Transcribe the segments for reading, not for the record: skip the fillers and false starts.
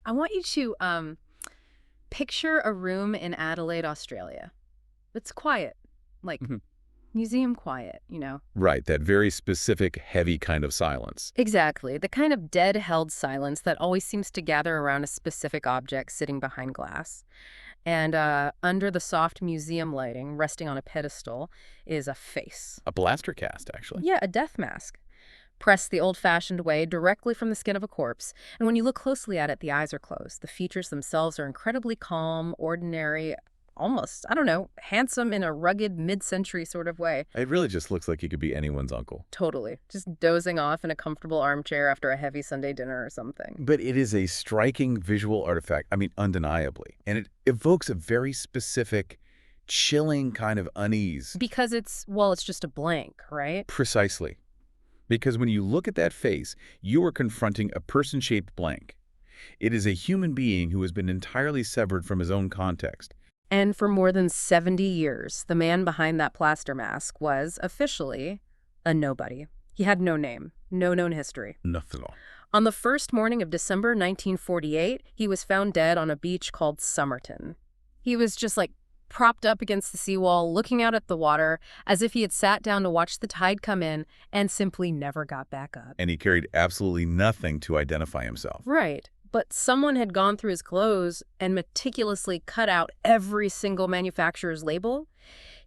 I want you to picture a room in Adelaide, Australia. It's quiet, like Mhm. museum quiet. Right, that very specific, heavy kind of silence. Exactly. The kind of dead-held silence that always seems to gather around a specific object sitting behind glass. And under the soft museum lighting, resting on a pedestal, is a face. A blaster cast, actually. Yeah, a death mask. Pressed the old-fashioned way directly from the skin of a corpse. And when you look closely at it, the eyes are closed. The features themselves are incredibly calm, ordinary, almost, I don't know, handsome in a rugged mid-century sort of way. It really just looks like he could be anyone's uncle. Totally. Just dozing off in a comfortable armchair after a heavy Sunday dinner or something. But it is a striking visual artifact, I mean, undeniably. And it evokes a very specific, chilling kind of unease. Because it's just a blank, right? Precisely. Because when you look at that face, you are confronting a person-shaped blank. It is a human being who has been entirely severed from his own context. And for more than 70 years, the man behind that plaster mask was, officially, a nobody. He had no name, no known history. Nothing at all. On the first morning of December 1948, he was found dead on a beach called Somerton. He was just propped up against the seawall, looking out at the water, as if he had sat down to watch the tide come in and simply never got back up. And he carried absolutely nothing to identify himself. Right. But someone had gone through his clothes and meticulously cut out every single manufacturer's label.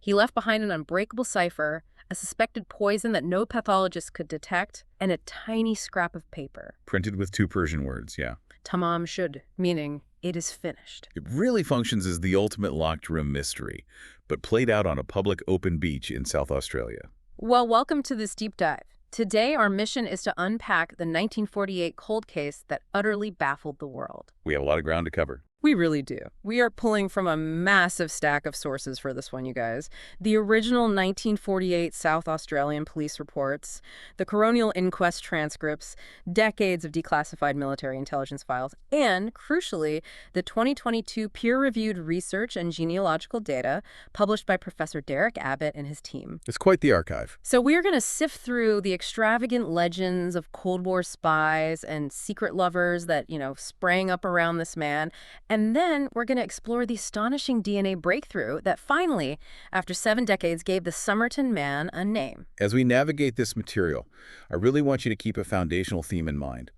He left behind an unbreakable cipher, a suspected poison that no pathologist could detect, and a tiny scrap of paper. Printed with 2 Persian words, yeah. Tamám Shud, meaning it is finished. It really functions as the ultimate locked room mystery, but played out on a public open beach in South Australia. Well, welcome to this deep dive. Today, our mission is to unpack the 1948 cold case that utterly baffled the world. We have a lot of ground to cover. We really do. We are pulling from a massive stack of sources for this one, you guys. The original 1948 South Australian police reports, the coronial inquest transcripts, decades of declassified military intelligence files, and, crucially, the 2022 peer-reviewed research and genealogical data published by Professor Derek Abbott and his team. It's quite the archive. So we're going to sift through the extravagant legends of Cold War spies and secret lovers that, sprang up around this man. And then we're going to explore the astonishing DNA breakthrough that finally, after 7 decades, gave the Somerton man a name. As we navigate this material, I really want you to keep a foundational theme in mind.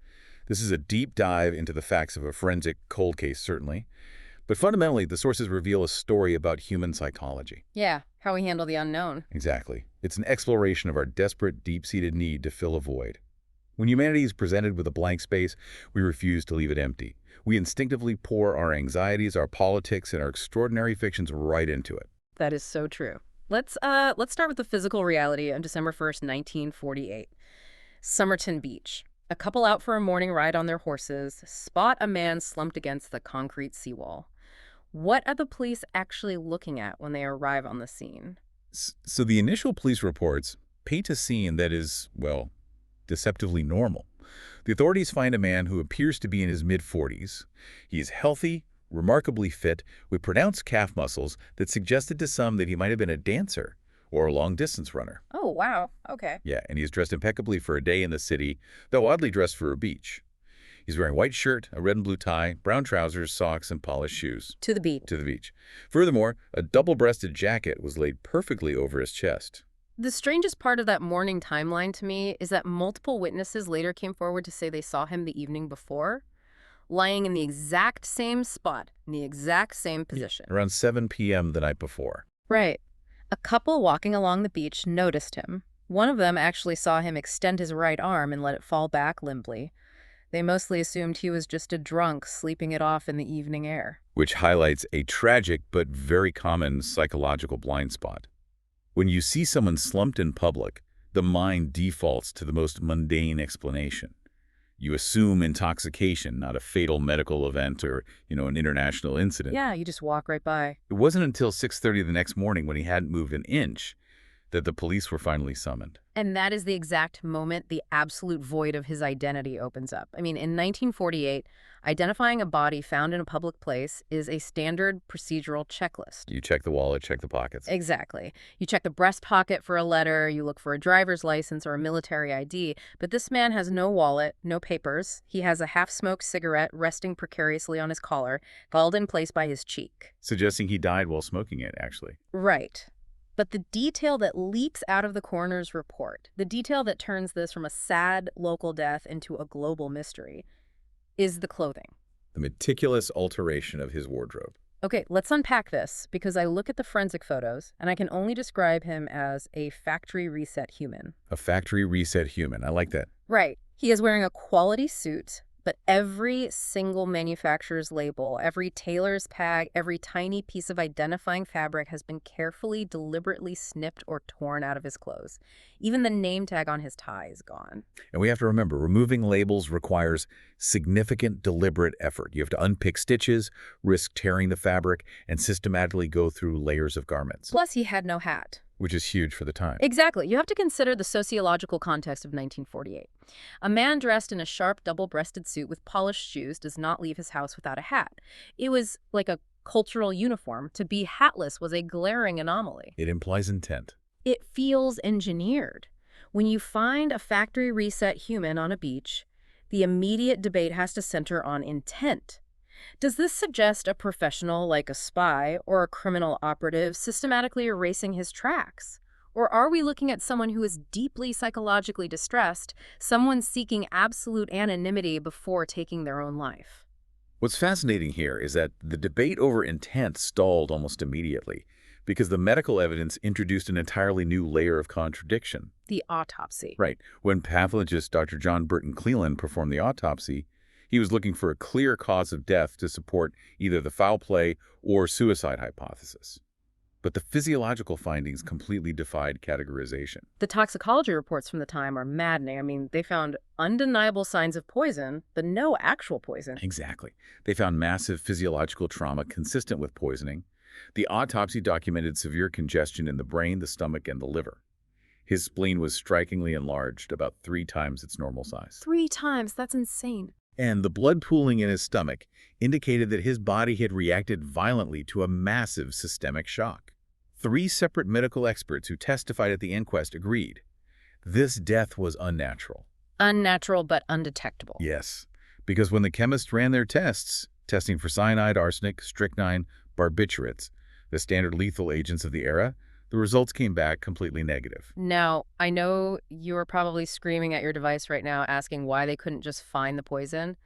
This is a deep dive into the facts of a forensic cold case, certainly. But fundamentally, the sources reveal a story about human psychology. Yeah, how we handle the unknown. Exactly. It's an exploration of our desperate, deep-seated need to fill a void. When humanity is presented with a blank space, we refuse to leave it empty. We instinctively pour our anxieties, our politics, and our extraordinary fictions right into it. That is so true. Let's start with the physical reality of December 1st, 1948. Somerton Beach. A couple out for a morning ride on their horses spot a man slumped against the concrete seawall. What are the police actually looking at when they arrive on the scene? So the initial police reports paint a scene that is, well, deceptively normal. The authorities find a man who appears to be in his mid-40s. He is healthy, remarkably fit, with pronounced calf muscles that suggested to some that he might have been a dancer or a long-distance runner. Oh, wow. Okay. Yeah, and he is dressed impeccably for a day in the city, though oddly dressed for a beach. He's wearing a white shirt, a red and blue tie, brown trousers, socks, and polished shoes. To the beach. To the beach. Furthermore, a double-breasted jacket was laid perfectly over his chest. The strangest part of that morning timeline to me is that multiple witnesses later came forward to say they saw him the evening before, lying in the exact same spot, in the exact same position. Around 7 p.m. the night before. Right. A couple walking along the beach noticed him. One of them actually saw him extend his right arm and let it fall back limply. They mostly assumed he was just a drunk sleeping it off in the evening air. Which highlights a tragic but very common psychological blind spot. When you see someone slumped in public, the mind defaults to the most mundane explanation. You assume intoxication, not a fatal medical event or, an international incident. Yeah, you just walk right by. It wasn't until 6:30 the next morning, when he hadn't moved an inch, that the police were finally summoned. And that is the exact moment the absolute void of his identity opens up. I mean, in 1948, identifying a body found in a public place is a standard procedural checklist. You check the wallet, check the pockets. Exactly. You check the breast pocket for a letter, you look for a driver's license or a military ID, but this man has no wallet, no papers. He has a half-smoked cigarette resting precariously on his collar, held in place by his cheek. Suggesting he died while smoking it, actually. Right. But the detail that leaks out of the coroner's report, the detail that turns this from a sad local death into a global mystery, is the clothing. The meticulous alteration of his wardrobe. Okay, let's unpack this, because I look at the forensic photos, and I can only describe him as a factory reset human. A factory reset human. I like that. Right. He is wearing a quality suit, but every single manufacturer's label, every tailor's tag, every tiny piece of identifying fabric has been carefully, deliberately snipped or torn out of his clothes. Even the name tag on his tie is gone. And we have to remember, removing labels requires significant, deliberate effort. You have to unpick stitches, risk tearing the fabric, and systematically go through layers of garments. Plus, he had no hat. Which is huge for the time. Exactly. You have to consider the sociological context of 1948. A man dressed in a sharp, double-breasted suit with polished shoes does not leave his house without a hat. It was like a cultural uniform. To be hatless was a glaring anomaly. It implies intent. It feels engineered. When you find a factory reset human on a beach, the immediate debate has to center on intent. Does this suggest a professional like a spy or a criminal operative systematically erasing his tracks? Or are we looking at someone who is deeply psychologically distressed, someone seeking absolute anonymity before taking their own life? What's fascinating here is that the debate over intent stalled almost immediately because the medical evidence introduced an entirely new layer of contradiction. The autopsy. Right. When pathologist Dr. John Burton Cleland performed the autopsy, he was looking for a clear cause of death to support either the foul play or suicide hypothesis. But the physiological findings completely defied categorization. The toxicology reports from the time are maddening. I mean, they found undeniable signs of poison, but no actual poison. Exactly. They found massive physiological trauma consistent with poisoning. The autopsy documented severe congestion in the brain, the stomach, and the liver. His spleen was strikingly enlarged, about 3 times its normal size. 3 times? That's insane. And the blood pooling in his stomach indicated that his body had reacted violently to a massive systemic shock. 3 separate medical experts who testified at the inquest agreed. This death was unnatural. Unnatural but undetectable. Yes, because when the chemists ran their tests, testing for cyanide, arsenic, strychnine, barbiturates, the standard lethal agents of the era, the results came back completely negative. Now, I know you are probably screaming at your device right now asking why they couldn't just find the poison,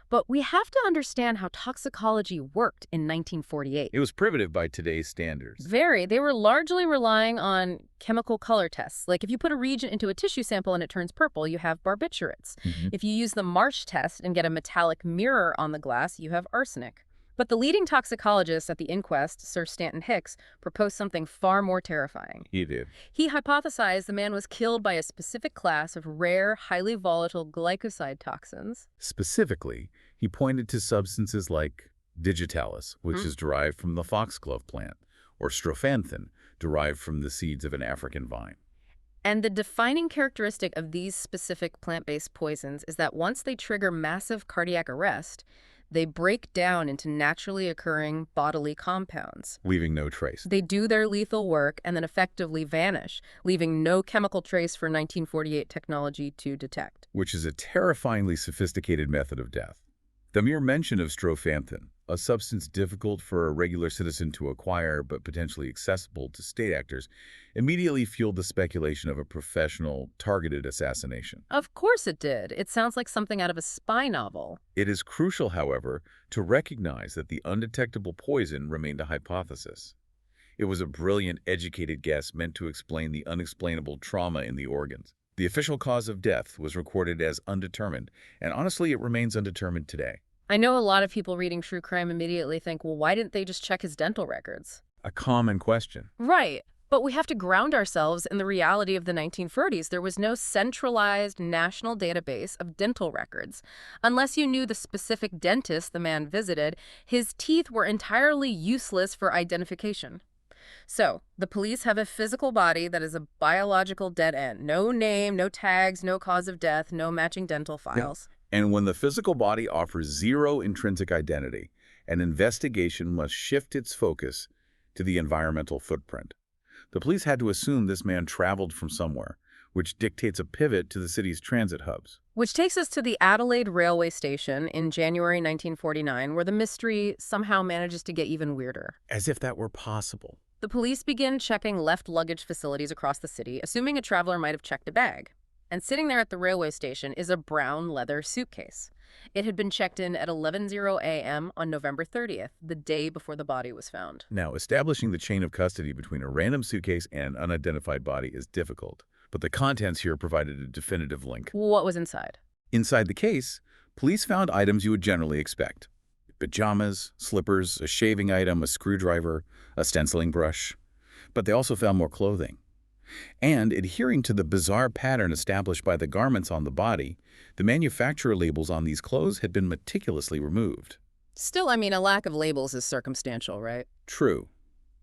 but we have to understand how toxicology worked in 1948. It was primitive by today's standards. Very. They were largely relying on chemical color tests. Like if you put a reagent into a tissue sample and it turns purple, you have barbiturates. If you use the Marsh test and get a metallic mirror on the glass, you have arsenic. But the leading toxicologist at the inquest, Sir Stanton Hicks, proposed something far more terrifying. He did. He hypothesized the man was killed by a specific class of rare, highly volatile glycoside toxins. Specifically, he pointed to substances like digitalis, which is derived from the foxglove plant, or strophanthin, derived from the seeds of an African vine. And the defining characteristic of these specific plant-based poisons is that once they trigger massive cardiac arrest, they break down into naturally occurring bodily compounds. Leaving no trace. They do their lethal work and then effectively vanish, leaving no chemical trace for 1948 technology to detect. Which is a terrifyingly sophisticated method of death. The mere mention of strophanthin, a substance difficult for a regular citizen to acquire but potentially accessible to state actors, immediately fueled the speculation of a professional, targeted assassination. Of course it did. It sounds like something out of a spy novel. It is crucial, however, to recognize that the undetectable poison remained a hypothesis. It was a brilliant, educated guess meant to explain the unexplainable trauma in the organs. The official cause of death was recorded as undetermined, and honestly, it remains undetermined today. I know a lot of people reading true crime immediately think, well, why didn't they just check his dental records? A common question. Right. But we have to ground ourselves in the reality of the 1930s. There was no centralized national database of dental records. Unless you knew the specific dentist the man visited, his teeth were entirely useless for identification. So, the police have a physical body that is a biological dead end. No name, no tags, no cause of death, no matching dental files. And when the physical body offers zero intrinsic identity, an investigation must shift its focus to the environmental footprint. The police had to assume this man traveled from somewhere, which dictates a pivot to the city's transit hubs. Which takes us to the Adelaide railway station in January 1949, where the mystery somehow manages to get even weirder. As if that were possible. The police begin checking left luggage facilities across the city, assuming a traveler might have checked a bag. And sitting there at the railway station is a brown leather suitcase. It had been checked in at 11:00 a.m. on November 30th, the day before the body was found. Now, establishing the chain of custody between a random suitcase and an unidentified body is difficult, but the contents here provided a definitive link. What was inside? Inside the case, police found items you would generally expect. Pajamas, slippers, a shaving item, a screwdriver, a stenciling brush. But they also found more clothing. And adhering to the bizarre pattern established by the garments on the body, the manufacturer labels on these clothes had been meticulously removed. Still, I mean, a lack of labels is circumstantial, right? True.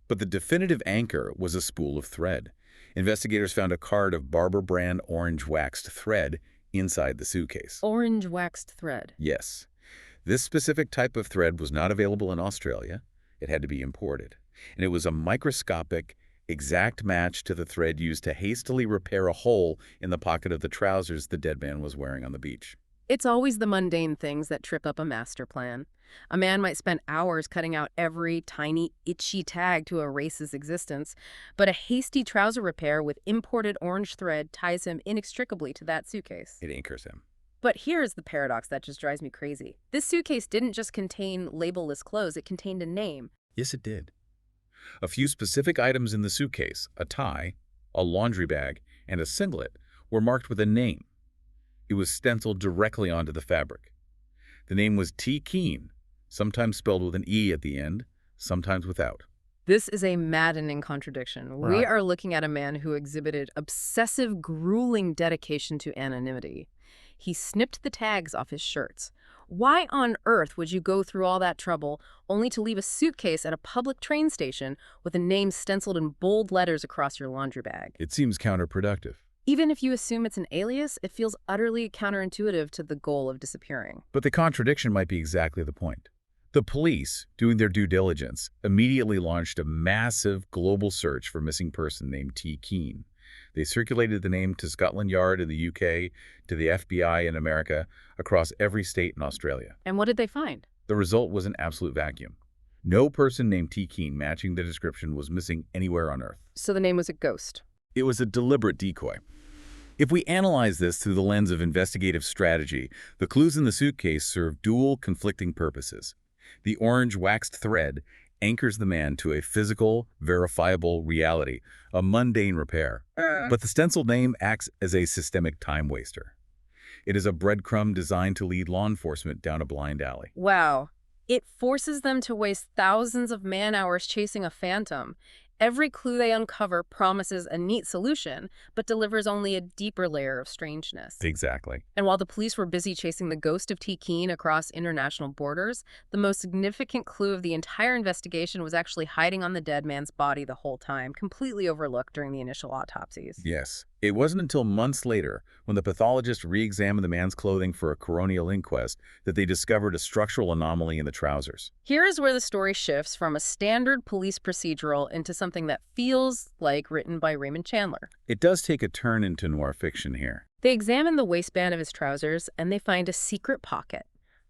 But the definitive anchor was a spool of thread. Investigators found a card of Barber brand orange waxed thread inside the suitcase. Orange waxed thread. Yes. This specific type of thread was not available in Australia. It had to be imported. And it was a microscopic, exact match to the thread used to hastily repair a hole in the pocket of the trousers the dead man was wearing on the beach. It's always the mundane things that trip up a master plan. A man might spend hours cutting out every tiny, itchy tag to erase his existence, but a hasty trouser repair with imported orange thread ties him inextricably to that suitcase. It anchors him. But here's the paradox that just drives me crazy. This suitcase didn't just contain labelless clothes, it contained a name. Yes, it did. A few specific items in the suitcase, a tie, a laundry bag, and a singlet, were marked with a name. It was stenciled directly onto the fabric. The name was T. Keene, sometimes spelled with an E at the end, sometimes without. This is a maddening contradiction. Right. We are looking at a man who exhibited obsessive, grueling dedication to anonymity. He snipped the tags off his shirts. Why on earth would you go through all that trouble only to leave a suitcase at a public train station with a name stenciled in bold letters across your laundry bag? It seems counterproductive. Even if you assume it's an alias, it feels utterly counterintuitive to the goal of disappearing. But the contradiction might be exactly the point. The police, doing their due diligence, immediately launched a massive global search for a missing person named T. Keene. They circulated the name to Scotland Yard in the UK, to the FBI in America, across every state in Australia. And what did they find? The result was an absolute vacuum. No person named T. Keene matching the description was missing anywhere on Earth. So the name was a ghost. It was a deliberate decoy. If we analyze this through the lens of investigative strategy, the clues in the suitcase serve dual conflicting purposes. The orange waxed thread anchors the man to a physical, verifiable reality, a mundane repair. But the stenciled name acts as a systemic time waster. It is a breadcrumb designed to lead law enforcement down a blind alley. Wow. It forces them to waste thousands of man-hours chasing a phantom. Every clue they uncover promises a neat solution, but delivers only a deeper layer of strangeness. Exactly. And while the police were busy chasing the ghost of T. Keene across international borders, the most significant clue of the entire investigation was actually hiding on the dead man's body the whole time, completely overlooked during the initial autopsies. Yes. It wasn't until months later, when the pathologist re-examined the man's clothing for a coronial inquest, that they discovered a structural anomaly in the trousers. Here is where the story shifts from a standard police procedural into something that feels like written by Raymond Chandler. It does take a turn into noir fiction here. They examine the waistband of his trousers, and they find a secret pocket,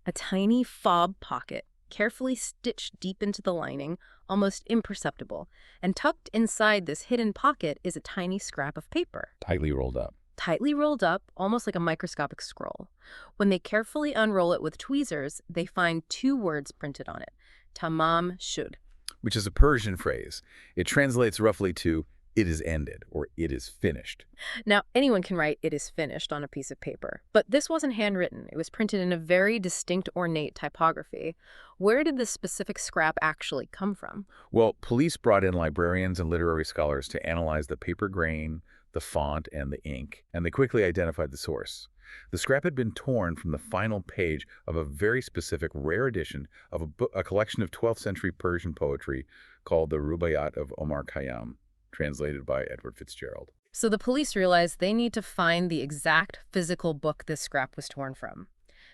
a tiny fob pocket, carefully stitched deep into the lining, almost imperceptible. And tucked inside this hidden pocket is a tiny scrap of paper. Tightly rolled up. Tightly rolled up, almost like a microscopic scroll. When they carefully unroll it with tweezers, they find two words printed on it, Tamám Shud. Which is a Persian phrase. It translates roughly to, "it is ended," or "it is finished." Now, anyone can write "it is finished" on a piece of paper, but this wasn't handwritten. It was printed in a very distinct, ornate typography. Where did this specific scrap actually come from? Well, police brought in librarians and literary scholars to analyze the paper grain, the font, and the ink, and they quickly identified the source. The scrap had been torn from the final page of a very specific, rare edition of a collection of 12th century Persian poetry called the Rubaiyat of Omar Khayyam, translated by Edward Fitzgerald. So the police realized they need to find the exact physical book this scrap was torn from.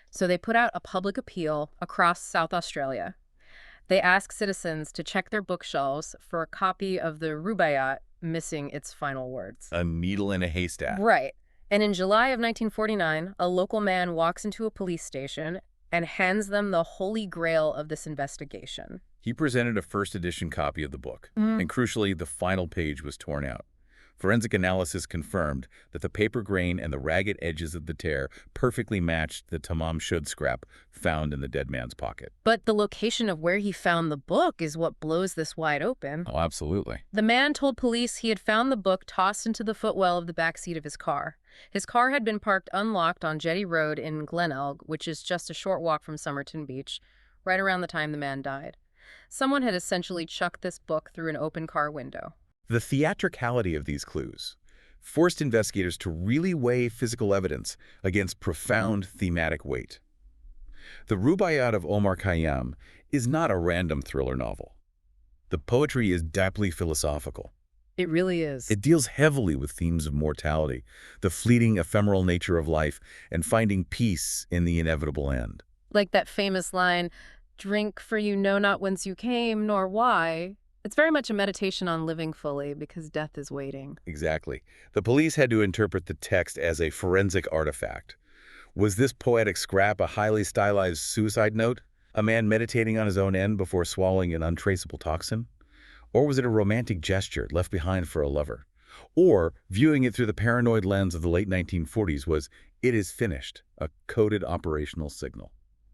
So they put out a public appeal across South Australia. They asked citizens to check their bookshelves for a copy of the Rubaiyat missing its final words. A needle in a haystack. Right. And in July of 1949, a local man walks into a police station and hands them the holy grail of this investigation. He presented a first edition copy of the book, and crucially, the final page was torn out. Forensic analysis confirmed that the paper grain and the ragged edges of the tear perfectly matched the Tamám Shud scrap found in the dead man's pocket. But the location of where he found the book is what blows this wide open. Oh, absolutely. The man told police he had found the book tossed into the footwell of the back seat of his car. His car had been parked unlocked on Jetty Road in Glenelg, which is just a short walk from Somerton Beach, right around the time the man died. Someone had essentially chucked this book through an open car window. The theatricality of these clues forced investigators to really weigh physical evidence against profound thematic weight. The Rubaiyat of Omar Khayyam is not a random thriller novel. The poetry is deeply philosophical. It really is. It deals heavily with themes of mortality, the fleeting, ephemeral nature of life, and finding peace in the inevitable end. Like that famous line, "Drink, for you know not whence you came, nor why." It's very much a meditation on living fully because death is waiting. Exactly. The police had to interpret the text as a forensic artifact. Was this poetic scrap a highly stylized suicide note? A man meditating on his own end before swallowing an untraceable toxin? Or was it a romantic gesture left behind for a lover? Or, viewing it through the paranoid lens of the late 1940s, was "it is finished," a coded operational signal?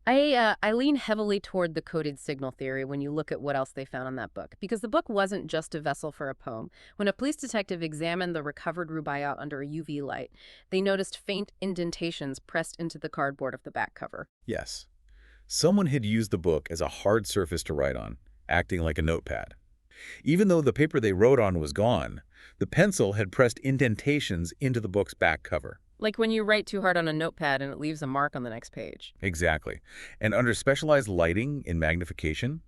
I lean heavily toward the coded signal theory when you look at what else they found in that book, because the book wasn't just a vessel for a poem. When a police detective examined the recovered Rubaiyat under a UV light, they noticed faint indentations pressed into the cardboard of the back cover. Yes. Someone had used the book as a hard surface to write on, acting like a notepad. Even though the paper they wrote on was gone, the pencil had pressed indentations into the book's back cover. Like when you write too hard on a notepad and it leaves a mark on the next page. Exactly. And under specialized lighting and magnification,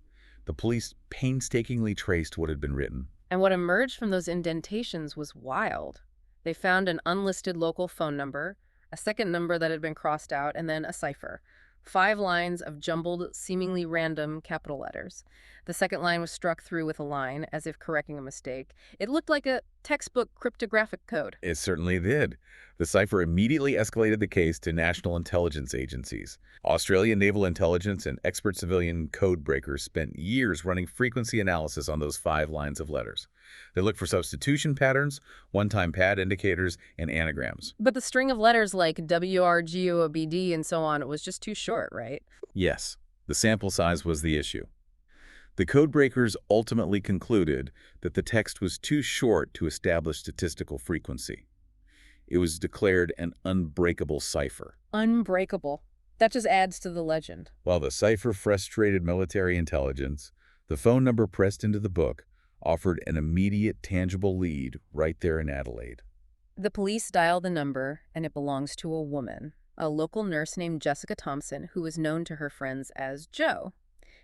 the police painstakingly traced what had been written. And what emerged from those indentations was wild. They found an unlisted local phone number, a second number that had been crossed out, and then a cipher. 5 lines of jumbled, seemingly random capital letters. The second line was struck through with a line, as if correcting a mistake. It looked like a textbook cryptographic code. It certainly did. The cipher immediately escalated the case to national intelligence agencies. Australian naval intelligence and expert civilian code breakers spent years running frequency analysis on those 5 lines of letters. They looked for substitution patterns, one-time pad indicators, and anagrams. But the string of letters like WRGOBD and so on was just too short, right? Yes, the sample size was the issue. The code breakers ultimately concluded that the text was too short to establish statistical frequency. It was declared an unbreakable cipher. Unbreakable. That just adds to the legend. While the cipher frustrated military intelligence, the phone number pressed into the book offered an immediate, tangible lead right there in Adelaide. The police dial the number, and it belongs to a woman, a local nurse named Jessica Thompson, who was known to her friends as Jo.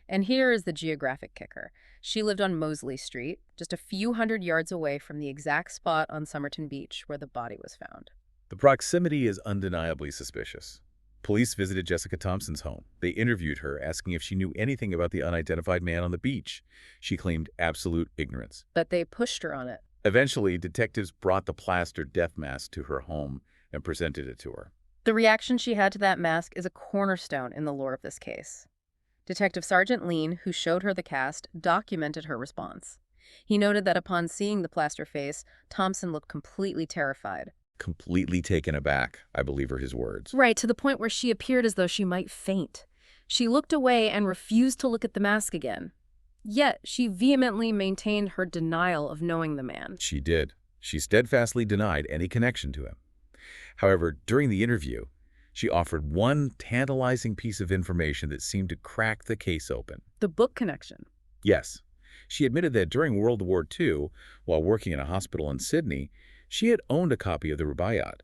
And here is the geographic kicker. She lived on Mosley Street, just a few hundred yards away from the exact spot on Somerton Beach where the body was found. The proximity is undeniably suspicious. Police visited Jessica Thompson's home. They interviewed her, asking if she knew anything about the unidentified man on the beach. She claimed absolute ignorance. But they pushed her on it. Eventually, detectives brought the plaster death mask to her home and presented it to her. The reaction she had to that mask is a cornerstone in the lore of this case. Detective Sergeant Lean, who showed her the cast, documented her response. He noted that upon seeing the plaster face, Thompson looked completely terrified. Completely taken aback, I believe are his words. Right, to the point where she appeared as though she might faint. She looked away and refused to look at the mask again. Yet, she vehemently maintained her denial of knowing the man. She did. She steadfastly denied any connection to him. However, during the interview, she offered one tantalizing piece of information that seemed to crack the case open. The book connection. Yes. She admitted that during World War II, while working in a hospital in Sydney, she had owned a copy of the Rubaiyat.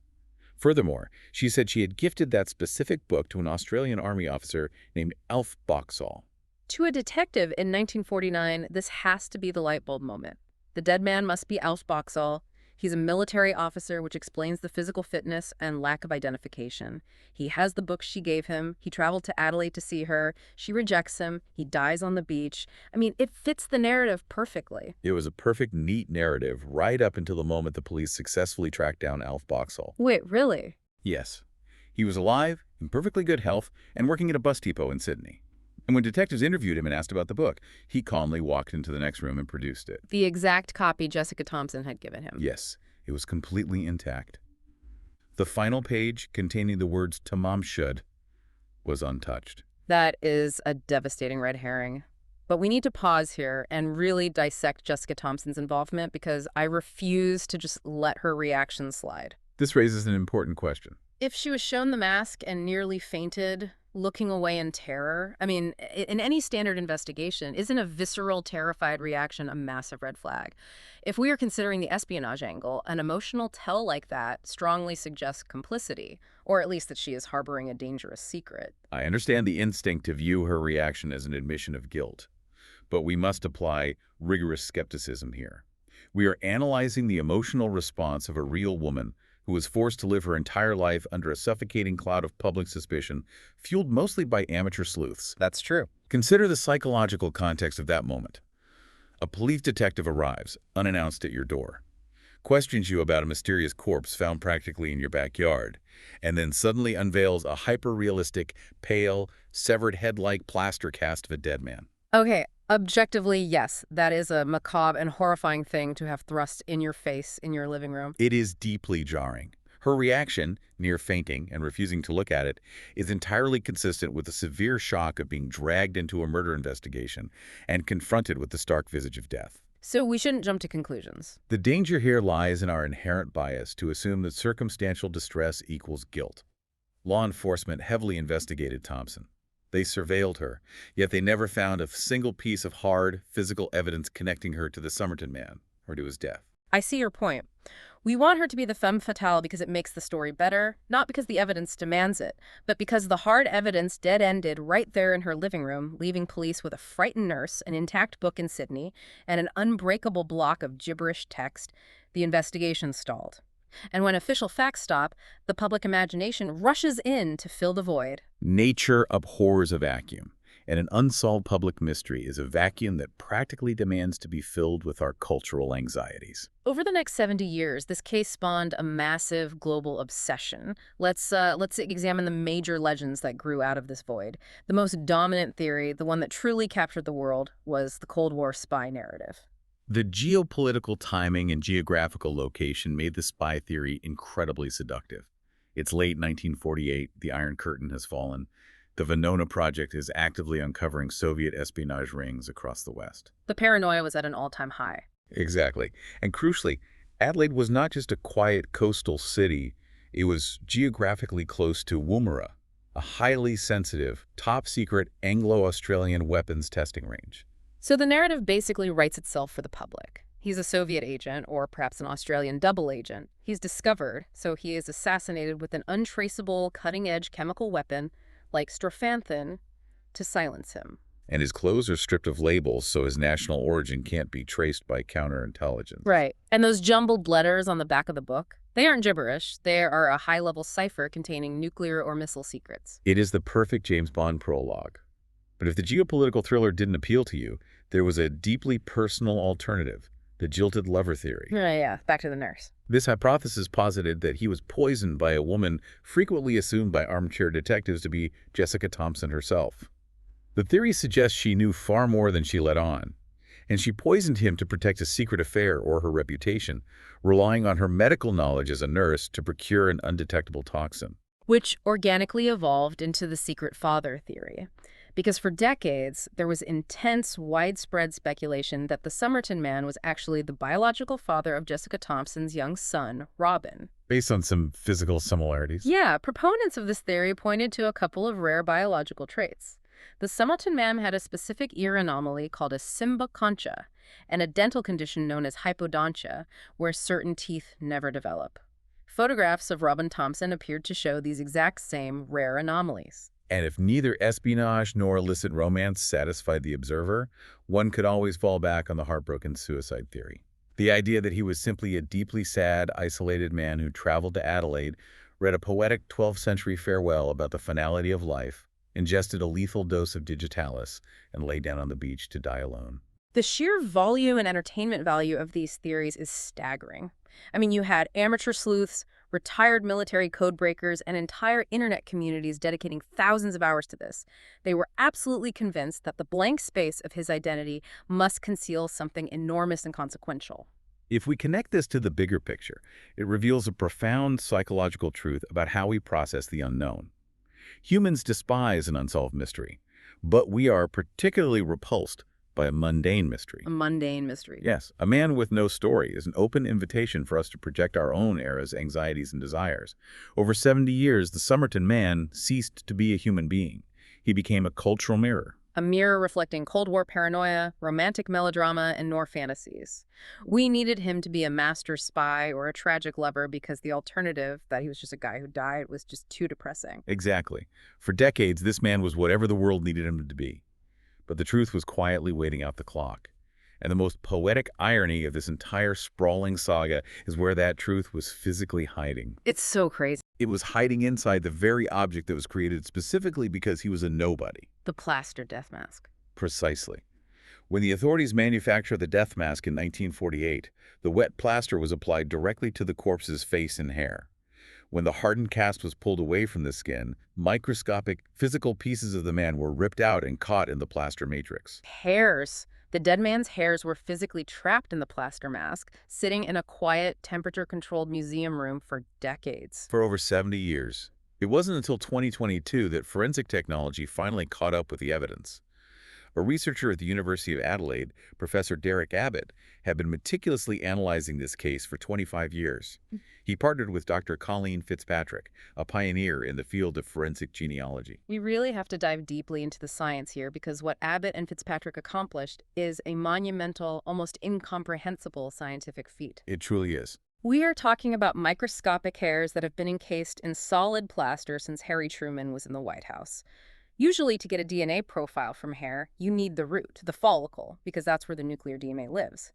Furthermore, she said she had gifted that specific book to an Australian Army officer named Alf Boxall. To a detective in 1949, this has to be the light bulb moment. The dead man must be Alf Boxall. He's a military officer, which explains the physical fitness and lack of identification. He has the book she gave him. He traveled to Adelaide to see her. She rejects him. He dies on the beach. I mean, it fits the narrative perfectly. It was a perfect, neat narrative right up until the moment the police successfully tracked down Alf Boxall. Wait, really? Yes. He was alive, in perfectly good health, and working at a bus depot in Sydney. And when detectives interviewed him and asked about the book, he calmly walked into the next room and produced it. The exact copy Jessica Thompson had given him. Yes, it was completely intact. The final page, containing the words Tamám Shud, was untouched. That is a devastating red herring. But we need to pause here and really dissect Jessica Thompson's involvement, because I refuse to just let her reaction slide. This raises an important question. If she was shown the mask and nearly fainted, looking away in terror, I mean, in any standard investigation, isn't a visceral, terrified reaction a massive red flag? If we are considering the espionage angle, an emotional tell like that strongly suggests complicity, or at least that she is harboring a dangerous secret. I understand the instinct to view her reaction as an admission of guilt, but we must apply rigorous skepticism here. We are analyzing the emotional response of a real woman who was forced to live her entire life under a suffocating cloud of public suspicion, fueled mostly by amateur sleuths. That's true. Consider the psychological context of that moment. A police detective arrives, unannounced at your door, questions you about a mysterious corpse found practically in your backyard, and then suddenly unveils a hyper-realistic, pale, severed head-like plaster cast of a dead man. Okay, objectively, yes, that is a macabre and horrifying thing to have thrust in your face in your living room. It is deeply jarring. Her reaction, near fainting and refusing to look at it, is entirely consistent with the severe shock of being dragged into a murder investigation and confronted with the stark visage of death. So we shouldn't jump to conclusions. The danger here lies in our inherent bias to assume that circumstantial distress equals guilt. Law enforcement heavily investigated Thompson. They surveilled her, yet they never found a single piece of hard, physical evidence connecting her to the Somerton man or to his death. I see your point. We want her to be the femme fatale because it makes the story better, not because the evidence demands it, but because the hard evidence dead-ended right there in her living room, leaving police with a frightened nurse, an intact book in Sydney, and an unbreakable block of gibberish text. The investigation stalled. And when official facts stop, the public imagination rushes in to fill the void. Nature abhors a vacuum, and an unsolved public mystery is a vacuum that practically demands to be filled with our cultural anxieties. Over the next 70 years, this case spawned a massive global obsession. Let's examine the major legends that grew out of this void. The most dominant theory, the one that truly captured the world, was the Cold War spy narrative. The geopolitical timing and geographical location made the spy theory incredibly seductive. It's late 1948, the Iron Curtain has fallen. The Venona Project is actively uncovering Soviet espionage rings across the West. The paranoia was at an all-time high. Exactly. And crucially, Adelaide was not just a quiet coastal city, it was geographically close to Woomera, a highly sensitive, top-secret Anglo-Australian weapons testing range. So the narrative basically writes itself for the public. He's a Soviet agent, or perhaps an Australian double agent. He's discovered, so he is assassinated with an untraceable, cutting-edge chemical weapon, like strophanthin, to silence him. And his clothes are stripped of labels, so his national origin can't be traced by counterintelligence. Right. And those jumbled letters on the back of the book, they aren't gibberish. They are a high-level cipher containing nuclear or missile secrets. It is the perfect James Bond prologue. But if the geopolitical thriller didn't appeal to you, there was a deeply personal alternative, the jilted lover theory. Yeah, back to the nurse. This hypothesis posited that he was poisoned by a woman frequently assumed by armchair detectives to be Jessica Thompson herself. The theory suggests she knew far more than she let on, and she poisoned him to protect a secret affair or her reputation, relying on her medical knowledge as a nurse to procure an undetectable toxin. Which organically evolved into the secret father theory. Because for decades, there was intense, widespread speculation that the Somerton man was actually the biological father of Jessica Thompson's young son, Robin. Based on some physical similarities? Yeah, proponents of this theory pointed to a couple of rare biological traits. The Somerton man had a specific ear anomaly called a symbicontia, and a dental condition known as hypodontia, where certain teeth never develop. Photographs of Robin Thompson appeared to show these exact same rare anomalies. And if neither espionage nor illicit romance satisfied the observer, one could always fall back on the heartbroken suicide theory. The idea that he was simply a deeply sad, isolated man who traveled to Adelaide, read a poetic 12th century farewell about the finality of life, ingested a lethal dose of digitalis, and lay down on the beach to die alone. The sheer volume and entertainment value of these theories is staggering. I mean, you had amateur sleuths, retired military code breakers, and entire internet communities dedicating thousands of hours to this. They were absolutely convinced that the blank space of his identity must conceal something enormous and consequential. If we connect this to the bigger picture, it reveals a profound psychological truth about how we process the unknown. Humans despise an unsolved mystery, but we are particularly repulsed by a mundane mystery. A mundane mystery. Yes, a man with no story is an open invitation for us to project our own era's anxieties and desires. Over 70 years, the Somerton man ceased to be a human being. He became a cultural mirror. A mirror reflecting Cold War paranoia, romantic melodrama, and noir fantasies. We needed him to be a master spy or a tragic lover because the alternative, that he was just a guy who died, was just too depressing. Exactly. For decades, this man was whatever the world needed him to be. But the truth was quietly waiting out the clock. And the most poetic irony of this entire sprawling saga is where that truth was physically hiding. It's so crazy. It was hiding inside the very object that was created specifically because he was a nobody. The plaster death mask. Precisely. When the authorities manufactured the death mask in 1948, the wet plaster was applied directly to the corpse's face and hair. When the hardened cast was pulled away from the skin, microscopic, physical pieces of the man were ripped out and caught in the plaster matrix. Hairs. The dead man's hairs were physically trapped in the plaster mask, sitting in a quiet, temperature-controlled museum room for decades. For over 70 years. It wasn't until 2022 that forensic technology finally caught up with the evidence. A researcher at the University of Adelaide, Professor Derek Abbott, had been meticulously analyzing this case for 25 years. He partnered with Dr. Colleen Fitzpatrick, a pioneer in the field of forensic genealogy. We really have to dive deeply into the science here because what Abbott and Fitzpatrick accomplished is a monumental, almost incomprehensible scientific feat. It truly is. We are talking about microscopic hairs that have been encased in solid plaster since Harry Truman was in the White House. Usually, to get a DNA profile from hair, you need the root, the follicle, because that's where the nuclear DNA lives.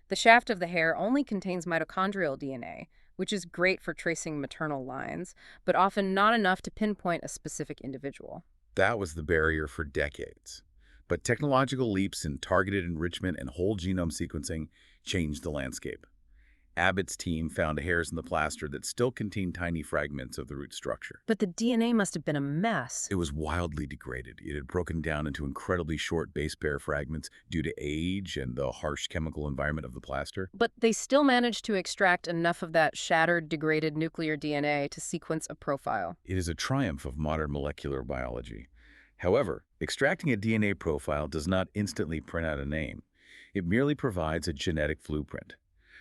The shaft of the hair only contains mitochondrial DNA, which is great for tracing maternal lines, but often not enough to pinpoint a specific individual. That was the barrier for decades. But technological leaps in targeted enrichment and whole genome sequencing changed the landscape. Abbott's team found hairs in the plaster that still contained tiny fragments of the root structure. But the DNA must have been a mess. It was wildly degraded. It had broken down into incredibly short base pair fragments due to age and the harsh chemical environment of the plaster. But they still managed to extract enough of that shattered, degraded nuclear DNA to sequence a profile. It is a triumph of modern molecular biology. However, extracting a DNA profile does not instantly print out a name. It merely provides a genetic blueprint.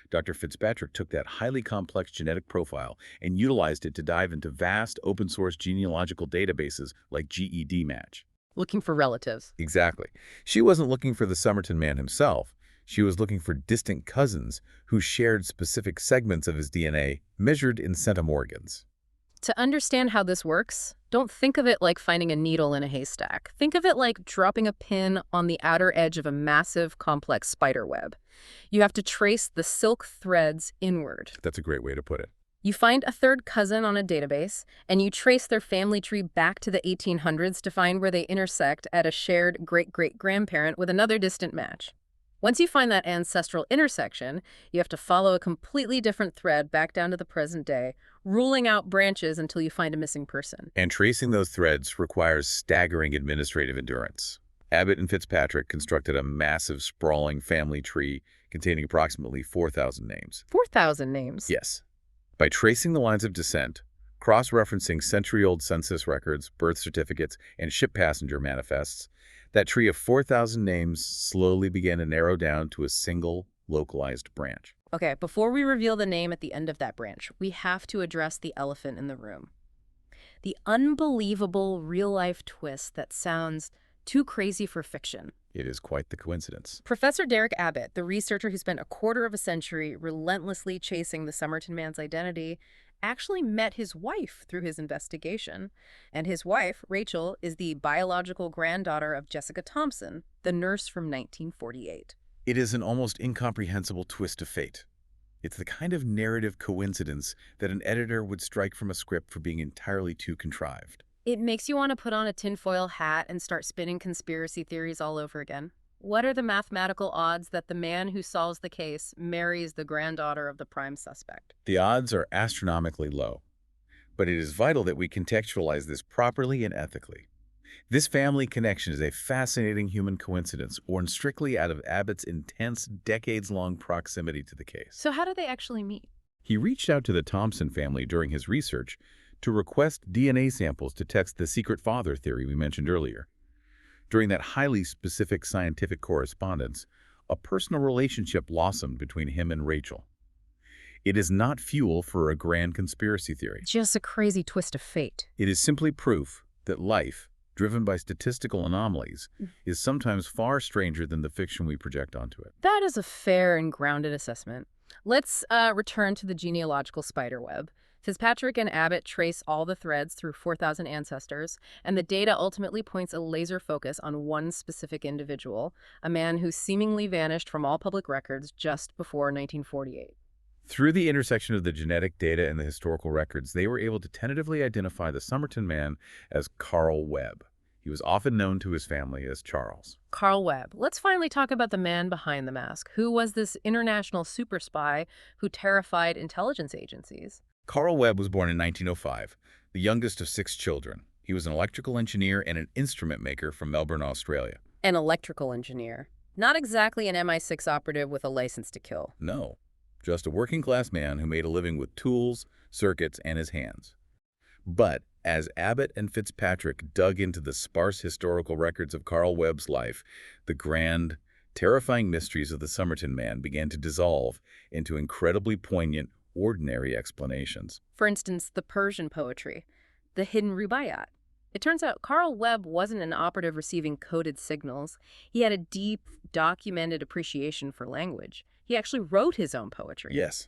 Dr. Fitzpatrick took that highly complex genetic profile and utilized it to dive into vast open-source genealogical databases like GEDmatch. Looking for relatives. Exactly. She wasn't looking for the Somerton man himself. She was looking for distant cousins who shared specific segments of his DNA measured in centimorgans. To understand how this works, don't think of it like finding a needle in a haystack. Think of it like dropping a pin on the outer edge of a massive, complex spider web. You have to trace the silk threads inward. That's a great way to put it. You find a third cousin on a database, and you trace their family tree back to the 1800s to find where they intersect at a shared great-great-grandparent with another distant match. Once you find that ancestral intersection, you have to follow a completely different thread back down to the present day, ruling out branches until you find a missing person. And tracing those threads requires staggering administrative endurance. Abbott and Fitzpatrick constructed a massive, sprawling family tree containing approximately 4,000 names. 4,000 names? Yes. By tracing the lines of descent, cross-referencing century-old census records, birth certificates, and ship passenger manifests, that tree of 4,000 names slowly began to narrow down to a single, localized branch. Okay, before we reveal the name at the end of that branch, we have to address the elephant in the room. The unbelievable real-life twist that sounds too crazy for fiction. It is quite the coincidence. Professor Derek Abbott, the researcher who spent a quarter of a century relentlessly chasing the Somerton man's identity, actually met his wife through his investigation. And his wife, Rachel, is the biological granddaughter of Jessica Thompson, the nurse from 1948. It is an almost incomprehensible twist of fate. It's the kind of narrative coincidence that an editor would strike from a script for being entirely too contrived. It makes you want to put on a tinfoil hat and start spinning conspiracy theories all over again. What are the mathematical odds that the man who solves the case marries the granddaughter of the prime suspect? The odds are astronomically low, but it is vital that we contextualize this properly and ethically. This family connection is a fascinating human coincidence born strictly out of Abbott's intense, decades-long proximity to the case. So how do they actually meet? He reached out to the Thompson family during his research to request DNA samples to test the secret father theory we mentioned earlier. During that highly specific scientific correspondence, a personal relationship blossomed between him and Rachel. It is not fuel for a grand conspiracy theory. Just a crazy twist of fate. It is simply proof that life, driven by statistical anomalies, is sometimes far stranger than the fiction we project onto it. That is a fair and grounded assessment. Let's return to the genealogical spiderweb. Fitzpatrick and Abbott trace all the threads through 4,000 ancestors, and the data ultimately points a laser focus on one specific individual, a man who seemingly vanished from all public records just before 1948. Through the intersection of the genetic data and the historical records, they were able to tentatively identify the Somerton man as Carl Webb. He was often known to his family as Charles. Carl Webb. Let's finally talk about the man behind the mask. Who was this international super spy who terrified intelligence agencies? Carl Webb was born in 1905, the youngest of 6 children. He was an electrical engineer and an instrument maker from Melbourne, Australia. An electrical engineer. Not exactly an MI6 operative with a license to kill. No, just a working-class man who made a living with tools, circuits, and his hands. But as Abbott and Fitzpatrick dug into the sparse historical records of Carl Webb's life, the grand, terrifying mysteries of the Somerton man began to dissolve into incredibly poignant, ordinary explanations. For instance, the Persian poetry, the hidden Rubaiyat. It turns out Carl Webb wasn't an operative receiving coded signals. He had a deep, documented appreciation for language. He actually wrote his own poetry. Yes.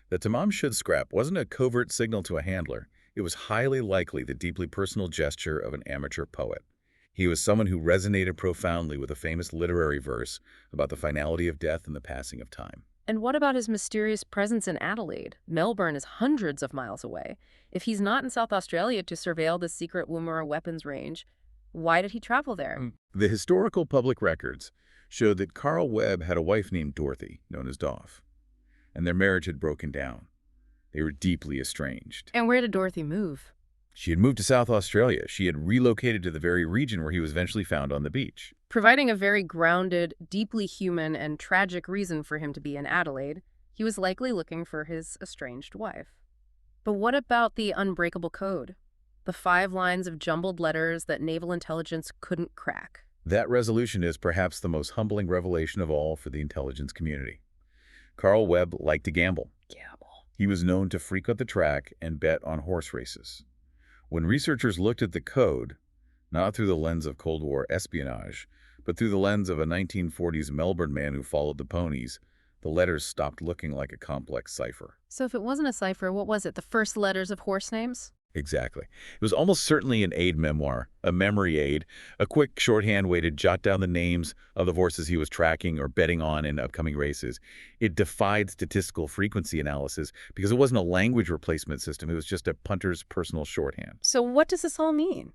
The Tamám Shud scrap wasn't a covert signal to a handler. It was highly likely the deeply personal gesture of an amateur poet. He was someone who resonated profoundly with a famous literary verse about the finality of death and the passing of time. And what about his mysterious presence in Adelaide? Melbourne is hundreds of miles away. If he's not in South Australia to surveil the secret Woomera weapons range, why did he travel there? The historical public records show that Carl Webb had a wife named Dorothy, known as Doff, and their marriage had broken down. They were deeply estranged. And where did Dorothy move? She had moved to South Australia. She had relocated to the very region where he was eventually found on the beach. Providing a very grounded, deeply human, and tragic reason for him to be in Adelaide, he was likely looking for his estranged wife. But what about the unbreakable code? The 5 lines of jumbled letters that naval intelligence couldn't crack. That resolution is perhaps the most humbling revelation of all for the intelligence community. Carl Webb liked to gamble. He was known to frequent the track and bet on horse races. When researchers looked at the code, not through the lens of Cold War espionage, but through the lens of a 1940s Melbourne man who followed the ponies, the letters stopped looking like a complex cipher. So if it wasn't a cipher, what was it? The first letters of horse names? Exactly. It was almost certainly an aid memoir, a memory aid, a quick shorthand way to jot down the names of the horses he was tracking or betting on in upcoming races. It defied statistical frequency analysis because it wasn't a language replacement system. It was just a punter's personal shorthand. So what does this all mean?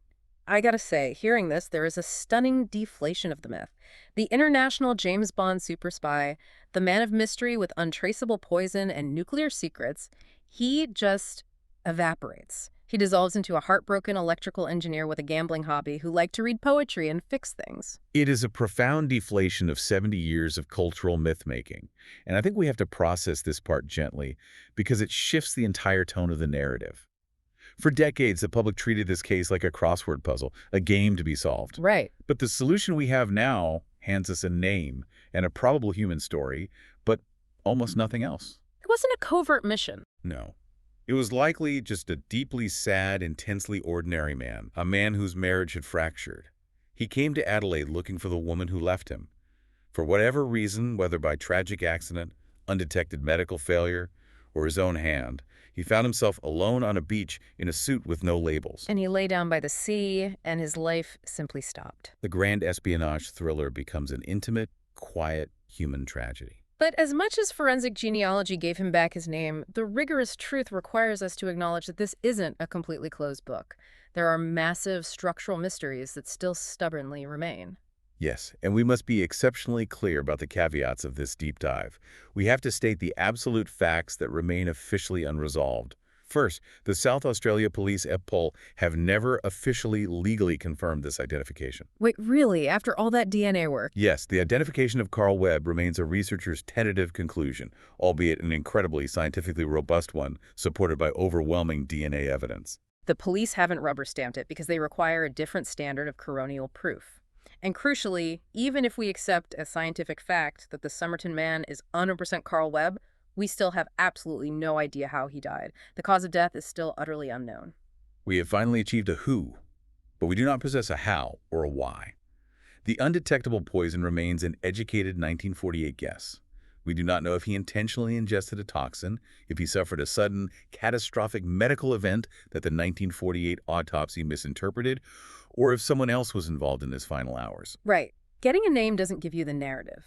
I gotta say, hearing this, there is a stunning deflation of the myth. The international James Bond super spy, the man of mystery with untraceable poison and nuclear secrets, he just evaporates. He dissolves into a heartbroken electrical engineer with a gambling hobby who liked to read poetry and fix things. It is a profound deflation of 70 years of cultural myth-making, and I think we have to process this part gently because it shifts the entire tone of the narrative. For decades, the public treated this case like a crossword puzzle, a game to be solved. Right. But the solution we have now hands us a name and a probable human story, but almost nothing else. It wasn't a covert mission. No. It was likely just a deeply sad, intensely ordinary man, a man whose marriage had fractured. He came to Adelaide looking for the woman who left him. For whatever reason, whether by tragic accident, undetected medical failure, or his own hand, He found himself alone on a beach in a suit with no labels. And he lay down by the sea, and his life simply stopped. The grand espionage thriller becomes an intimate, quiet, human tragedy. But as much as forensic genealogy gave him back his name, the rigorous truth requires us to acknowledge that this isn't a completely closed book. There are massive structural mysteries that still stubbornly remain. Yes, and we must be exceptionally clear about the caveats of this deep dive. We have to state the absolute facts that remain officially unresolved. First, the South Australia Police (EPPOL) have never officially legally confirmed this identification. Wait, really? After all that DNA work? Yes, the identification of Carl Webb remains a researcher's tentative conclusion, albeit an incredibly scientifically robust one, supported by overwhelming DNA evidence. The police haven't rubber-stamped it because they require a different standard of coronial proof. And crucially, even if we accept as scientific fact that the Somerton man is 100% Carl Webb, we still have absolutely no idea how he died. The cause of death is still utterly unknown. We have finally achieved a who, but we do not possess a how or a why. The undetectable poison remains an educated 1948 guess. We do not know if he intentionally ingested a toxin, if he suffered a sudden, catastrophic medical event that the 1948 autopsy misinterpreted, or if someone else was involved in his final hours. Right. Getting a name doesn't give you the narrative.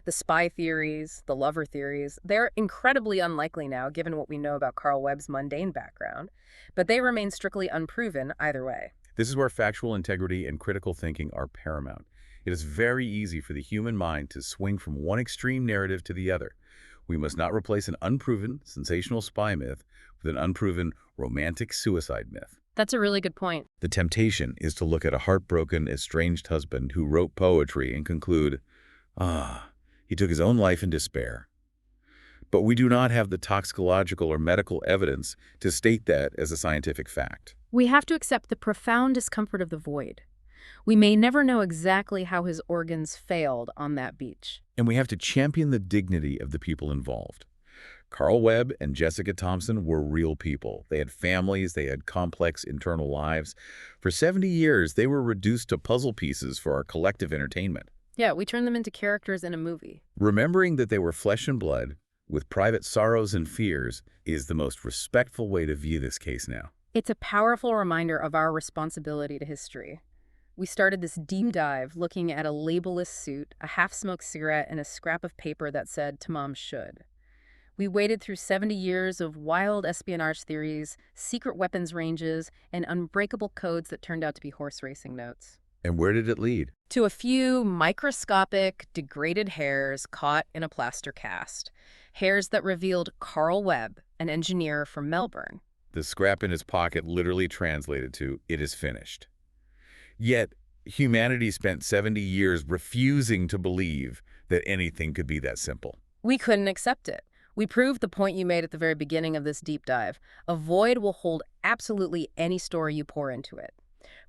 The spy theories, the lover theories, they're incredibly unlikely now given what we know about Carl Webb's mundane background, but they remain strictly unproven either way. This is where factual integrity and critical thinking are paramount. It is very easy for the human mind to swing from one extreme narrative to the other. We must not replace an unproven, sensational spy myth with an unproven, romantic suicide myth. That's a really good point. The temptation is to look at a heartbroken, estranged husband who wrote poetry and conclude, he took his own life in despair. But we do not have the toxicological or medical evidence to state that as a scientific fact. We have to accept the profound discomfort of the void. We may never know exactly how his organs failed on that beach. And we have to champion the dignity of the people involved. Carl Webb and Jessica Thompson were real people. They had families, they had complex internal lives. For 70 years, they were reduced to puzzle pieces for our collective entertainment. Yeah, we turned them into characters in a movie. Remembering that they were flesh and blood, with private sorrows and fears, is the most respectful way to view this case now. It's a powerful reminder of our responsibility to history. We started this deep dive looking at a labelless suit, a half-smoked cigarette, and a scrap of paper that said Tamám Shud. We waded through 70 years of wild espionage theories, secret weapons ranges, and unbreakable codes that turned out to be horse racing notes. And where did it lead? To a few microscopic, degraded hairs caught in a plaster cast. Hairs that revealed Carl Webb, an engineer from Melbourne. The scrap in his pocket literally translated to, "It is finished." Yet, humanity spent 70 years refusing to believe that anything could be that simple. We couldn't accept it. We proved the point you made at the very beginning of this deep dive. A void will hold absolutely any story you pour into it.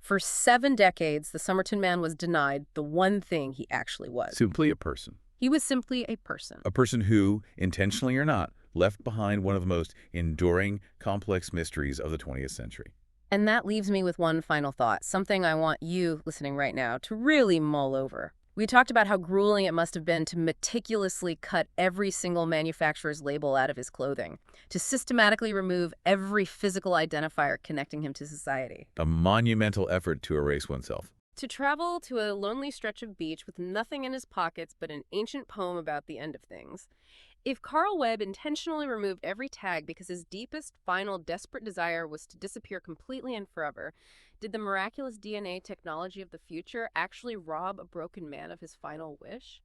For 7 decades, the Somerton man was denied the one thing he actually was. Simply a person. He was simply a person. A person who, intentionally or not, left behind one of the most enduring, complex mysteries of the 20th century. And that leaves me with one final thought, something I want you listening right now to really mull over. We talked about how grueling it must have been to meticulously cut every single manufacturer's label out of his clothing, to systematically remove every physical identifier connecting him to society. A monumental effort to erase oneself. To travel to a lonely stretch of beach with nothing in his pockets but an ancient poem about the end of things. If Carl Webb intentionally removed every tag because his deepest, final, desperate desire was to disappear completely and forever, did the miraculous DNA technology of the future actually rob a broken man of his final wish?